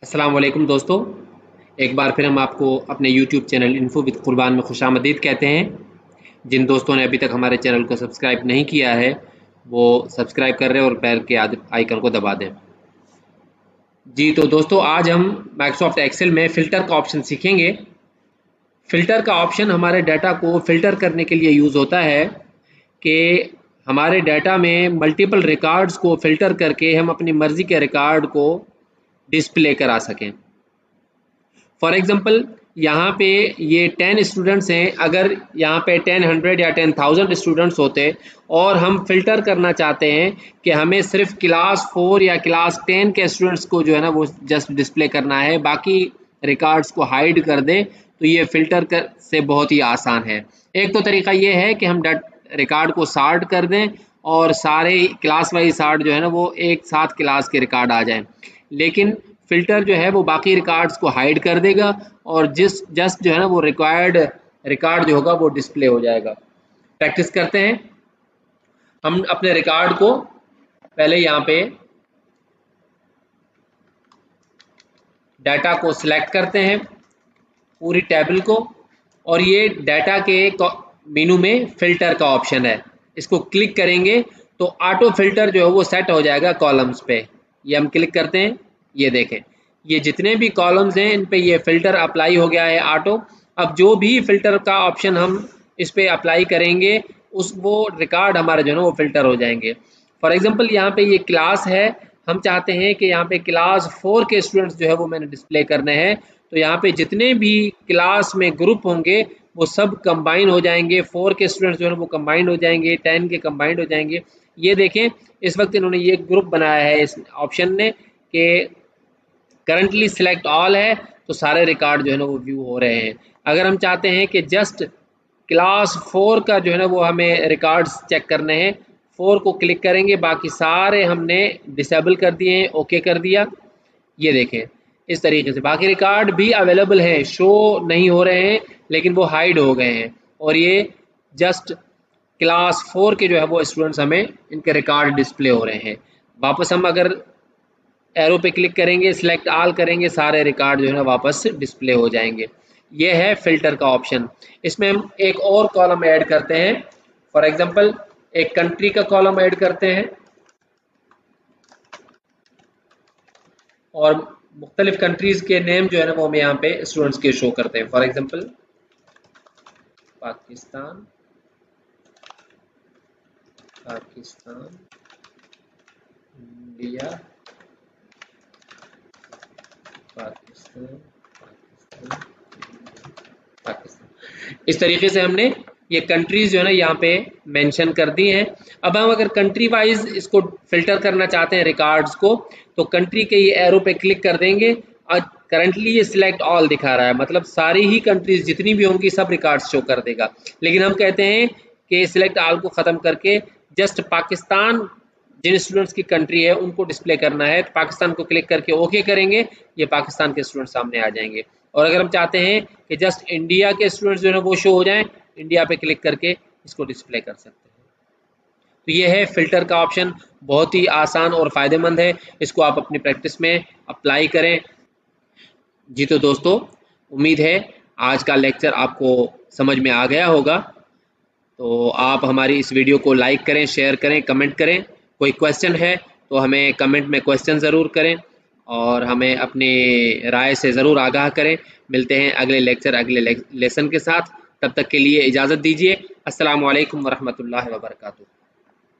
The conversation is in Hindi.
अस्सलाम वालेकुम दोस्तों, एक बार फिर हम आपको अपने यूट्यूब चैनल इन्फो विद कुर्बान में खुशामदीद कहते हैं। जिन दोस्तों ने अभी तक हमारे चैनल को सब्सक्राइब नहीं किया है वो सब्सक्राइब कर रहे हैं और बेल के आइकन को दबा दें। जी तो दोस्तों, आज हम माइक्रोसॉफ्ट एक्सेल में फ़िल्टर का ऑप्शन सीखेंगे। फ़िल्टर का ऑप्शन हमारे डाटा को फ़िल्टर करने के लिए यूज़ होता है कि हमारे डाटा में मल्टीपल रिकॉर्ड्स को फ़िल्टर करके हम अपनी मर्ज़ी के रिकॉर्ड को डिस्प्ले करा सकें। फॉर एग्जांपल यहाँ पे ये 10 स्टूडेंट्स हैं। अगर यहाँ पे 10, 100 या 10,000 स्टूडेंट्स होते और हम फिल्टर करना चाहते हैं कि हमें सिर्फ क्लास 4 या क्लास 10 के स्टूडेंट्स को जो है ना वो जस्ट डिस्प्ले करना है, बाकी रिकॉर्ड्स को हाइड कर दें, तो ये फिल्टर कर से बहुत ही आसान है। एक तो तरीका ये है कि हम रिकॉर्ड को सॉर्ट कर दें और सारे क्लास वाइज सॉर्ट जो है ना वो एक साथ क्लास के रिकॉर्ड आ जाएं, लेकिन फ़िल्टर जो है वो बाकी रिकॉर्ड्स को हाइड कर देगा और जस्ट जो है ना वो रिक्वायर्ड रिकॉर्ड जो होगा वो डिस्प्ले हो जाएगा। प्रैक्टिस करते हैं। हम अपने रिकॉर्ड को पहले यहाँ पे डाटा को सिलेक्ट करते हैं, पूरी टेबल को, और ये डाटा के मेनू में फ़िल्टर का ऑप्शन है, इसको क्लिक करेंगे तो ऑटो फिल्टर जो है वो सेट हो जाएगा कॉलम्स पे। ये हम क्लिक करते हैं, ये देखें ये जितने भी कॉलम्स हैं इन पे ये फ़िल्टर अप्लाई हो गया है ऑटो। अब जो भी फ़िल्टर का ऑप्शन हम इस पे अप्लाई करेंगे उस वो रिकॉर्ड हमारे जो है ना वो फ़िल्टर हो जाएंगे। फॉर एग्जांपल यहाँ पे ये क्लास है, हम चाहते हैं कि यहाँ पे क्लास 4 के स्टूडेंट्स जो है वो मैंने डिस्प्ले करने हैं, तो यहाँ पे जितने भी क्लास में ग्रुप होंगे वो सब कंबाइन हो जाएंगे। 4 के स्टूडेंट्स जो है वो कंबाइंड हो जाएंगे, 10 के कंबाइंड हो जाएंगे। ये देखें इस वक्त इन्होंने ये ग्रुप बनाया है इस ऑप्शन ने कि करंटली सिलेक्ट ऑल है, तो सारे रिकॉर्ड जो है ना वो व्यू हो रहे हैं। अगर हम चाहते हैं कि जस्ट क्लास 4 का जो है ना वो हमें रिकॉर्ड्स चेक करने हैं, 4 को क्लिक करेंगे, बाकी सारे हमने डिसेबल कर दिए हैं, ओके कर दिया। ये देखें इस तरीके से बाकी रिकॉर्ड भी अवेलेबल हैं, शो नहीं हो रहे हैं लेकिन वो हाइड हो गए हैं, और ये जस्ट क्लास 4 के जो है वो स्टूडेंट्स हमें इनके रिकॉर्ड डिस्प्ले हो रहे हैं। वापस हम अगर एरो पे क्लिक करेंगे, सिलेक्ट ऑल करेंगे, सारे रिकॉर्ड जो है ना वापस डिस्प्ले हो जाएंगे। ये है फिल्टर का ऑप्शन। इसमें हम एक और कॉलम ऐड करते हैं। फॉर एग्जांपल एक कंट्री का कॉलम ऐड करते हैं और मुख्तलिफ कंट्रीज के नेम जो है ना वो हमें यहाँ पे स्टूडेंट्स के शो करते हैं। For example Pakistan, Pakistan, India, Pakistan, Pakistan, Pakistan. इस तरीके से हमने ये कंट्रीज जो है ना यहाँ पे मेंशन कर दी हैं। अब हम अगर कंट्री वाइज इसको फिल्टर करना चाहते हैं रिकॉर्ड्स को, तो कंट्री के ये एरो पे क्लिक कर देंगे और करंटली ये सिलेक्ट ऑल दिखा रहा है, मतलब सारी ही कंट्रीज जितनी भी होंगी सब रिकॉर्ड्स शो कर देगा। लेकिन हम कहते हैं कि सिलेक्ट ऑल को ख़त्म करके जस्ट पाकिस्तान जिन स्टूडेंट्स की कंट्री है उनको डिस्प्ले करना है, तो पाकिस्तान को क्लिक करके ओके करेंगे, ये पाकिस्तान के स्टूडेंट सामने आ जाएंगे। और अगर हम चाहते हैं कि जस्ट इंडिया के स्टूडेंट्स जो है वो शो हो जाएं, इंडिया पे क्लिक करके इसको डिस्प्ले कर सकते हैं। तो ये है फिल्टर का ऑप्शन, बहुत ही आसान और फ़ायदेमंद है, इसको आप अपनी प्रैक्टिस में अप्लाई करें। जी तो दोस्तों, उम्मीद है आज का लेक्चर आपको समझ में आ गया होगा। तो आप हमारी इस वीडियो को लाइक करें, शेयर करें, कमेंट करें। कोई क्वेश्चन है तो हमें कमेंट में क्वेश्चन ज़रूर करें और हमें अपनी राय से ज़रूर आगाह करें। मिलते हैं अगले लेक्चर, अगले लेसन के साथ। तब तक के लिए इजाज़त दीजिए। अस्सलामु अलैकुम वरहमतुल्लाहि वबरकातुहू।